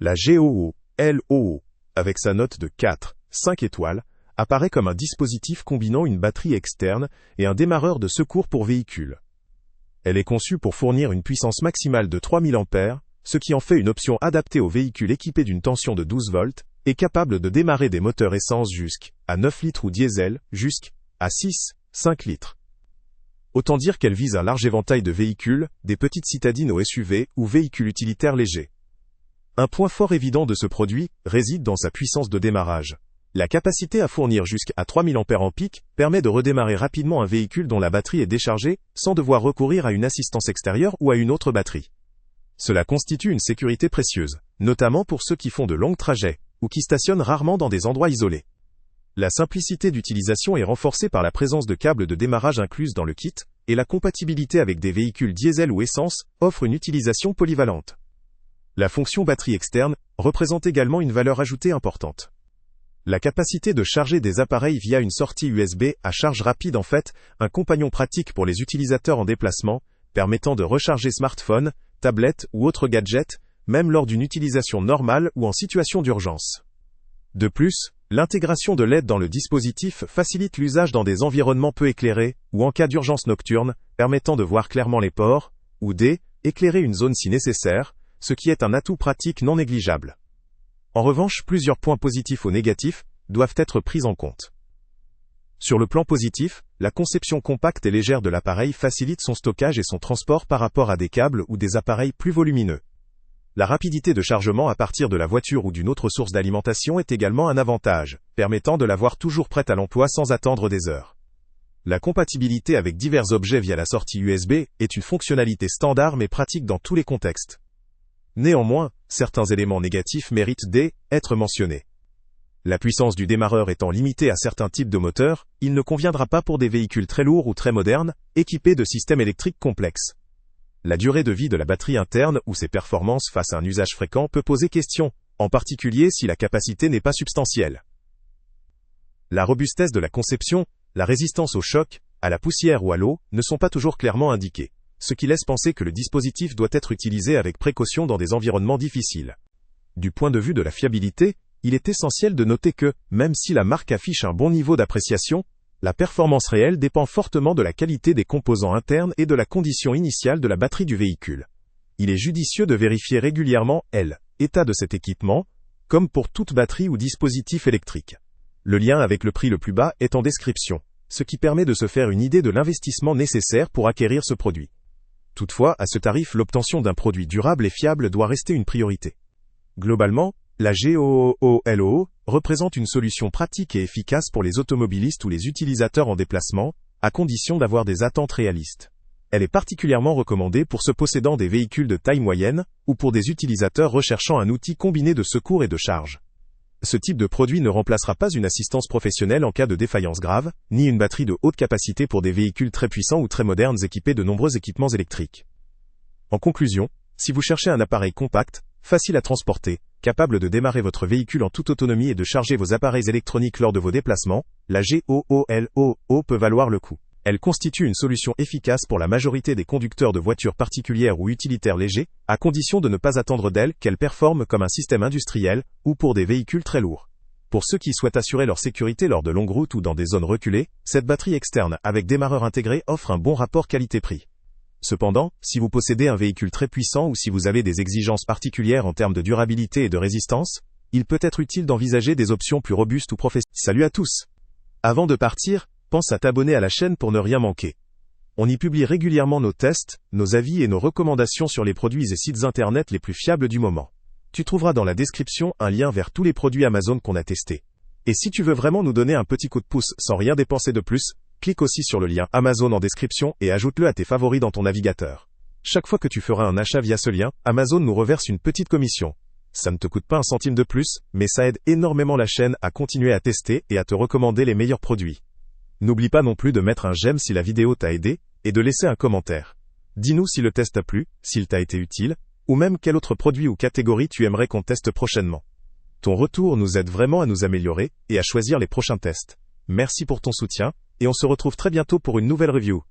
La GOO-LOO, avec sa note de 4, 5 étoiles, apparaît comme un dispositif combinant une batterie externe et un démarreur de secours pour véhicule. Elle est conçue pour fournir une puissance maximale de 3000 A, ce qui en fait une option adaptée aux véhicules équipés d'une tension de 12 volts et capable de démarrer des moteurs essence jusqu'à 9 litres ou diesel jusqu'à 6, 5 litres. Autant dire qu'elle vise un large éventail de véhicules, des petites citadines aux SUV ou véhicules utilitaires légers. Un point fort évident de ce produit réside dans sa puissance de démarrage. La capacité à fournir jusqu'à 3000 A en pic permet de redémarrer rapidement un véhicule dont la batterie est déchargée sans devoir recourir à une assistance extérieure ou à une autre batterie. Cela constitue une sécurité précieuse, notamment pour ceux qui font de longs trajets ou qui stationnent rarement dans des endroits isolés. La simplicité d'utilisation est renforcée par la présence de câbles de démarrage incluses dans le kit, et la compatibilité avec des véhicules diesel ou essence offre une utilisation polyvalente. La fonction batterie externe représente également une valeur ajoutée importante. La capacité de charger des appareils via une sortie USB à charge rapide en fait un compagnon pratique pour les utilisateurs en déplacement, permettant de recharger smartphones, tablettes ou autres gadgets, même lors d'une utilisation normale ou en situation d'urgence. De plus, l'intégration de LED dans le dispositif facilite l'usage dans des environnements peu éclairés ou en cas d'urgence nocturne, permettant de voir clairement les ports, ou d'éclairer une zone si nécessaire, ce qui est un atout pratique non négligeable. En revanche, plusieurs points positifs ou négatifs doivent être pris en compte. Sur le plan positif, la conception compacte et légère de l'appareil facilite son stockage et son transport par rapport à des câbles ou des appareils plus volumineux. La rapidité de chargement à partir de la voiture ou d'une autre source d'alimentation est également un avantage, permettant de l'avoir toujours prête à l'emploi sans attendre des heures. La compatibilité avec divers objets via la sortie USB est une fonctionnalité standard mais pratique dans tous les contextes. Néanmoins, certains éléments négatifs méritent d'être mentionnés. La puissance du démarreur étant limitée à certains types de moteurs, il ne conviendra pas pour des véhicules très lourds ou très modernes, équipés de systèmes électriques complexes. La durée de vie de la batterie interne ou ses performances face à un usage fréquent peut poser question, en particulier si la capacité n'est pas substantielle. La robustesse de la conception, la résistance au choc, à la poussière ou à l'eau, ne sont pas toujours clairement indiquées, ce qui laisse penser que le dispositif doit être utilisé avec précaution dans des environnements difficiles. Du point de vue de la fiabilité, il est essentiel de noter que, même si la marque affiche un bon niveau d'appréciation, la performance réelle dépend fortement de la qualité des composants internes et de la condition initiale de la batterie du véhicule. Il est judicieux de vérifier régulièrement l'état de cet équipement, comme pour toute batterie ou dispositif électrique. Le lien avec le prix le plus bas est en description, ce qui permet de se faire une idée de l'investissement nécessaire pour acquérir ce produit. Toutefois, à ce tarif, l'obtention d'un produit durable et fiable doit rester une priorité. Globalement, la GOO-LOO représente une solution pratique et efficace pour les automobilistes ou les utilisateurs en déplacement, à condition d'avoir des attentes réalistes. Elle est particulièrement recommandée pour ceux possédant des véhicules de taille moyenne, ou pour des utilisateurs recherchant un outil combiné de secours et de charge. Ce type de produit ne remplacera pas une assistance professionnelle en cas de défaillance grave, ni une batterie de haute capacité pour des véhicules très puissants ou très modernes équipés de nombreux équipements électriques. En conclusion, si vous cherchez un appareil compact, facile à transporter, capable de démarrer votre véhicule en toute autonomie et de charger vos appareils électroniques lors de vos déplacements, la GOO-LOO peut valoir le coup. Elle constitue une solution efficace pour la majorité des conducteurs de voitures particulières ou utilitaires légers, à condition de ne pas attendre d'elle qu'elle performe comme un système industriel, ou pour des véhicules très lourds. Pour ceux qui souhaitent assurer leur sécurité lors de longues routes ou dans des zones reculées, cette batterie externe avec démarreur intégré offre un bon rapport qualité-prix. Cependant, si vous possédez un véhicule très puissant ou si vous avez des exigences particulières en termes de durabilité et de résistance, il peut être utile d'envisager des options plus robustes ou professionnelles. Salut à tous! Avant de partir, pense à t'abonner à la chaîne pour ne rien manquer. On y publie régulièrement nos tests, nos avis et nos recommandations sur les produits et sites internet les plus fiables du moment. Tu trouveras dans la description un lien vers tous les produits Amazon qu'on a testés. Et si tu veux vraiment nous donner un petit coup de pouce sans rien dépenser de plus, clique aussi sur le lien Amazon en description et ajoute-le à tes favoris dans ton navigateur. Chaque fois que tu feras un achat via ce lien, Amazon nous reverse une petite commission. Ça ne te coûte pas un centime de plus, mais ça aide énormément la chaîne à continuer à tester et à te recommander les meilleurs produits. N'oublie pas non plus de mettre un j'aime si la vidéo t'a aidé, et de laisser un commentaire. Dis-nous si le test t'a plu, s'il t'a été utile, ou même quel autre produit ou catégorie tu aimerais qu'on teste prochainement. Ton retour nous aide vraiment à nous améliorer, et à choisir les prochains tests. Merci pour ton soutien, et on se retrouve très bientôt pour une nouvelle review.